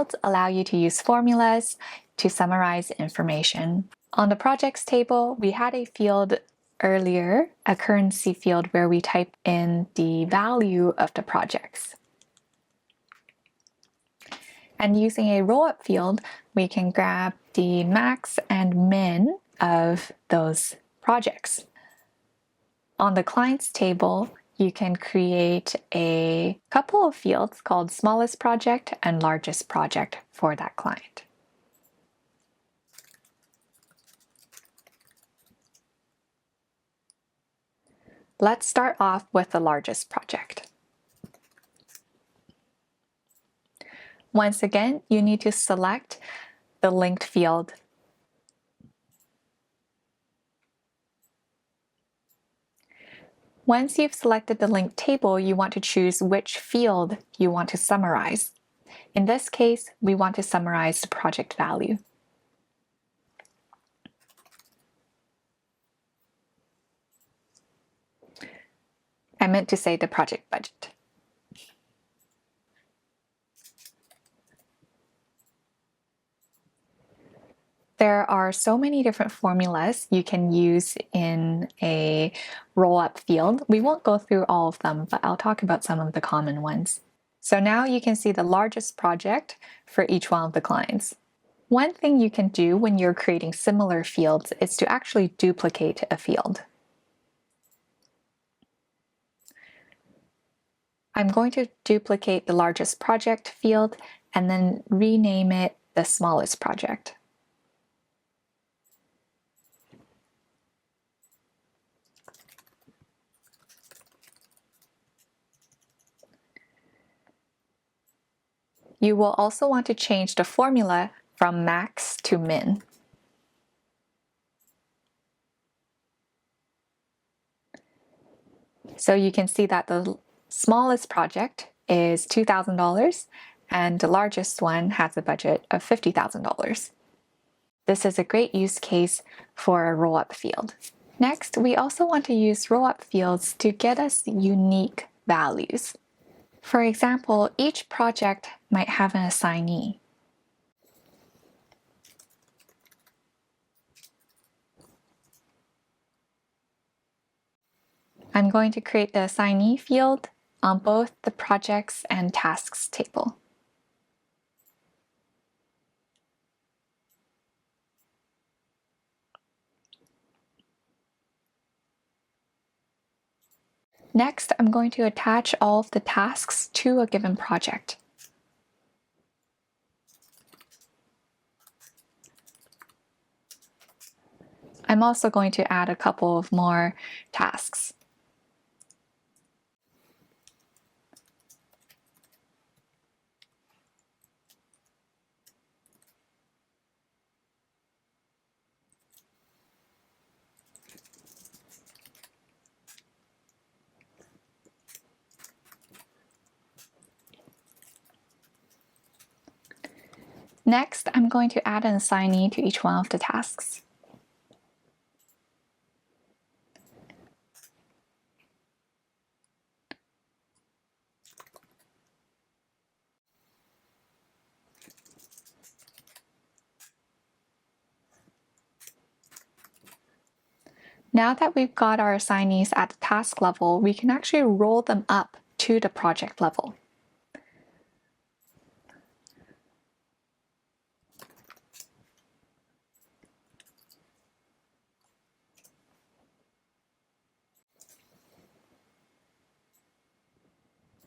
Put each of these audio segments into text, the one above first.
fields allow you to use formulas to summarize information. On the projects table, we had a field earlier, a currency field, where we type in the value of the projects. And using a rollup field, we can grab the max and min of those projects. On the clients table, you can create a couple of fields called smallest project and largest project for that client. Let's start off with the largest project. Once again, you need to select the linked field. Once you've selected the linked table, you want to choose which field you want to summarize. In this case, we want to summarize the project value. I meant to say the project budget. There are so many different formulas you can use in a rollup field. We won't go through all of them, but I'll talk about some of the common ones. So now you can see the largest project for each one of the clients. One thing you can do when you're creating similar fields is to actually duplicate a field. I'm going to duplicate the largest project field and then rename it the smallest project. You will also want to change the formula from max to min. So you can see that the smallest project is $2,000 and the largest one has a budget of $50,000. This is a great use case for a rollup field. Next, we also want to use rollup fields to get us unique values. For example, each project might have an assignee. I'm going to create the assignee field on both the projects and tasks table. Next, I'm going to attach all of the tasks to a given project. I'm also going to add a couple of more tasks. Next, I'm going to add an assignee to each one of the tasks. Now that we've got our assignees at the task level, we can actually roll them up to the project level.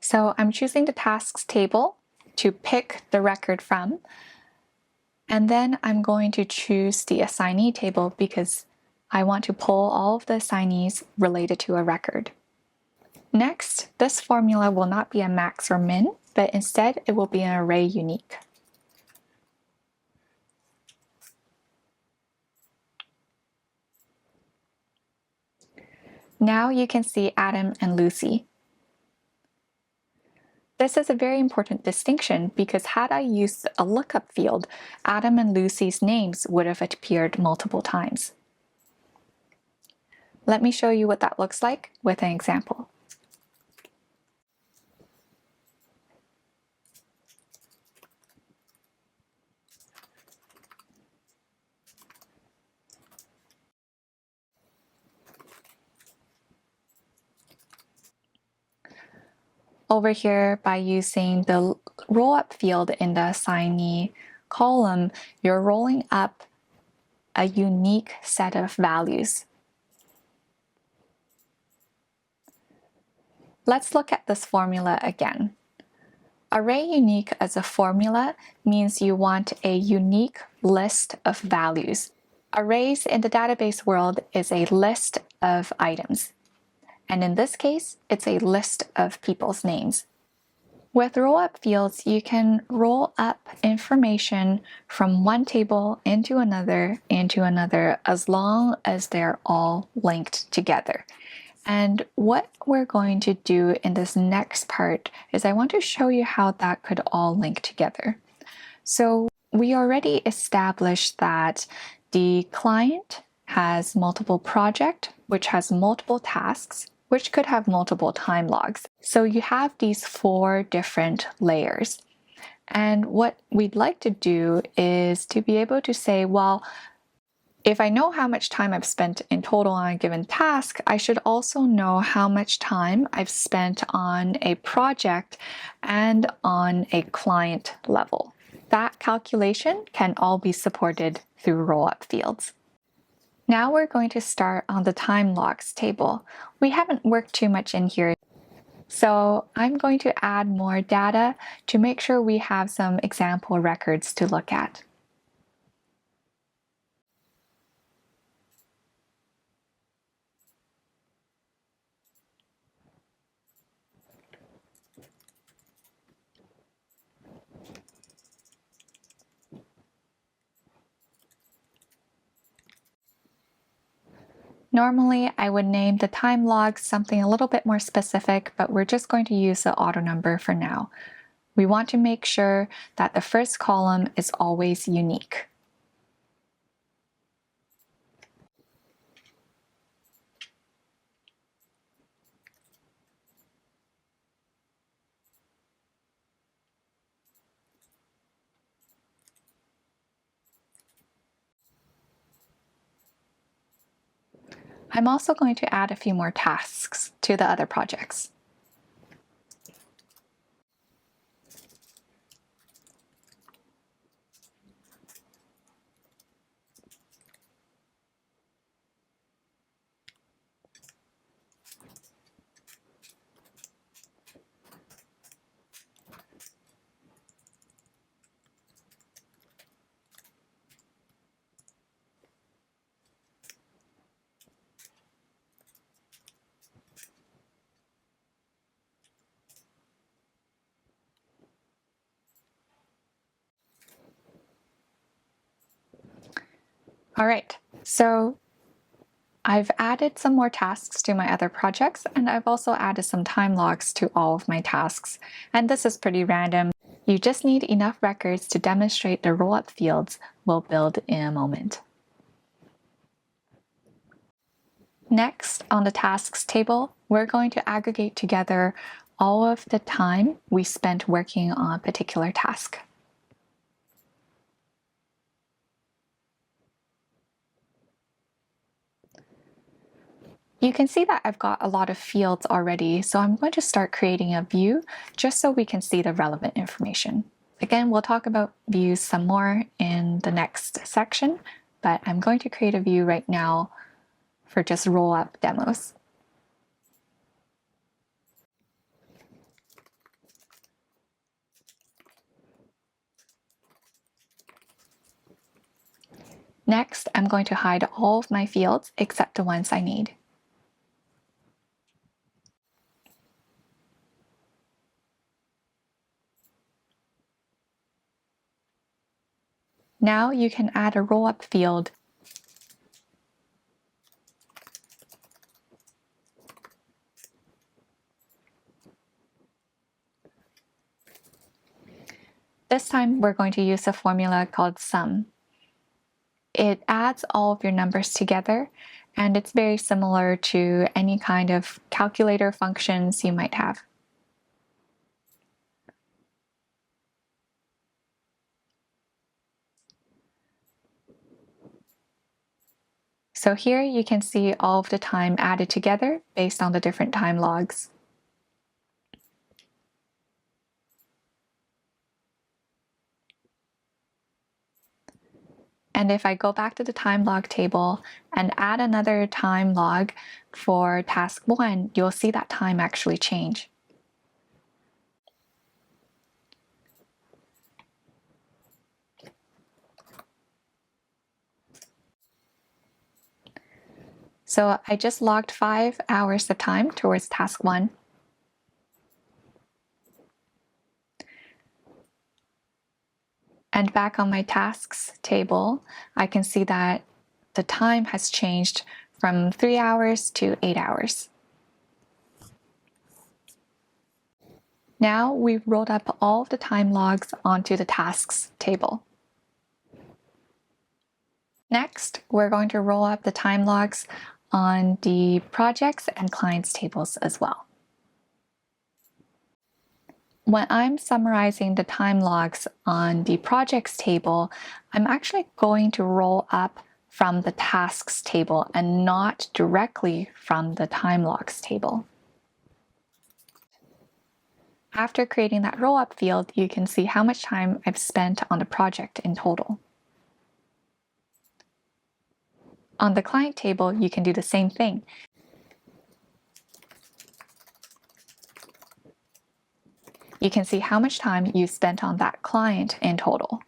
So I'm choosing the tasks table to pick the record from, and then I'm going to choose the assignee table because I want to pull all of the assignees related to a record. Next, this formula will not be a max or min, but instead it will be an array unique. Now you can see Adam and Lucy. This is a very important distinction because had I used a lookup field, Adam and Lucy's names would have appeared multiple times. Let me show you what that looks like with an example. Over here, by using the rollup field in the assignee column, you're rolling up a unique set of values. Let's look at this formula again. Array unique as a formula means you want a unique list of values. Arrays in the database world is a list of items. And in this case, it's a list of people's names. With rollup fields, you can roll up information from one table into another, as long as they're all linked together. And what we're going to do in this next part is I want to show you how that could all link together. So we already established that the client has multiple projects, which has multiple tasks, which could have multiple time logs. So you have these 4 different layers. And what we'd like to do is to be able to say, well, if I know how much time I've spent in total on a given task, I should also know how much time I've spent on a project and on a client level. That calculation can all be supported through rollup fields. Now we're going to start on the time logs table. We haven't worked too much in here, so I'm going to add more data to make sure we have some example records to look at. Normally, I would name the time logs something a little bit more specific, but we're just going to use the auto number for now. We want to make sure that the first column is always unique. I'm also going to add a few more tasks to the other projects. All right, so I've added some more tasks to my other projects, and I've also added some time logs to all of my tasks. And this is pretty random. You just need enough records to demonstrate the rollup fields we'll build in a moment. Next, on the tasks table, we're going to aggregate together all of the time we spent working on a particular task. You can see that I've got a lot of fields already, so I'm going to start creating a view just so we can see the relevant information. Again, we'll talk about views some more in the next section, but I'm going to create a view right now for just roll-up demos. Next, I'm going to hide all of my fields except the ones I need. Now you can add a roll-up field. This time we're going to use a formula called sum. It adds all of your numbers together, and it's very similar to any kind of calculator functions you might have. So here you can see all of the time added together based on the different time logs. And if I go back to the time log table and add another time log for task 1, you'll see that time actually change. So I just logged 5 hours of time towards task 1. And back on my tasks table, I can see that the time has changed from 3 hours to 8 hours. Now we've rolled up all of the time logs onto the tasks table. Next, we're going to roll up the time logs on the projects and clients tables as well. When I'm summarizing the time logs on the projects table, I'm actually going to roll up from the tasks table and not directly from the time logs table. After creating that rollup field, you can see how much time I've spent on the project in total. On the client table, you can do the same thing. You can see how much time you spent on that client in total.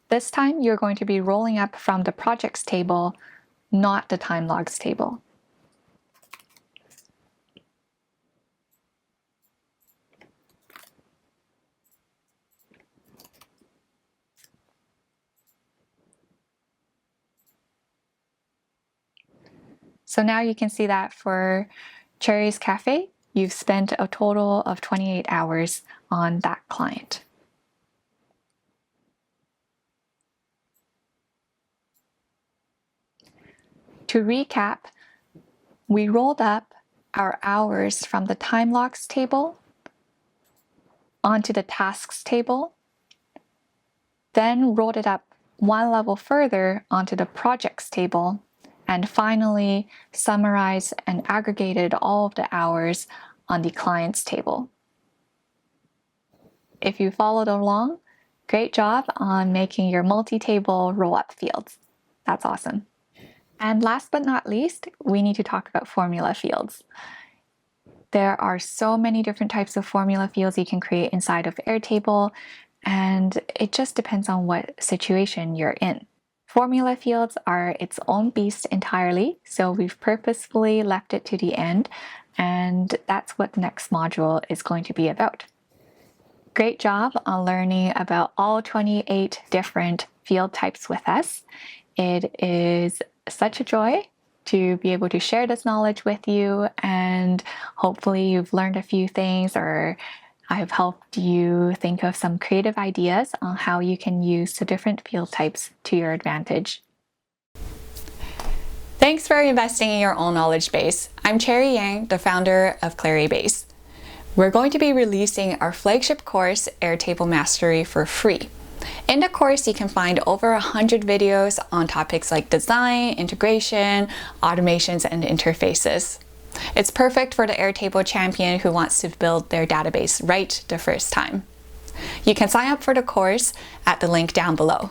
This time, you're going to be rolling up from the projects table, not the time logs table. So now you can see that for Cherry's Cafe, you've spent a total of 28 hours on that client. To recap, we rolled up our hours from the time logs table onto the tasks table, then rolled it up one level further onto the projects table, and finally summarized and aggregated all of the hours on the clients table. If you followed along, great job on making your multi-table rollup fields. That's awesome. And last but not least, we need to talk about formula fields. There are so many different types of formula fields you can create inside of Airtable, and it just depends on what situation you're in. Formula fields are its own beast entirely, so we've purposefully left it to the end, and that's what the next module is going to be about. Great job on learning about all 28 different field types with us. It is such a joy to be able to share this knowledge with you, and hopefully you've learned a few things, or I've helped you think of some creative ideas on how you can use the different field types to your advantage. Thanks for investing in your own knowledge base. I'm Cherry Yang, the founder of Claribase. We're going to be releasing our flagship course, Airtable Mastery, for free. In the course, you can find over 100 videos on topics like design, integration, automations, and interfaces. It's perfect for the Airtable champion who wants to build their database right the first time. You can sign up for the course at the link down below.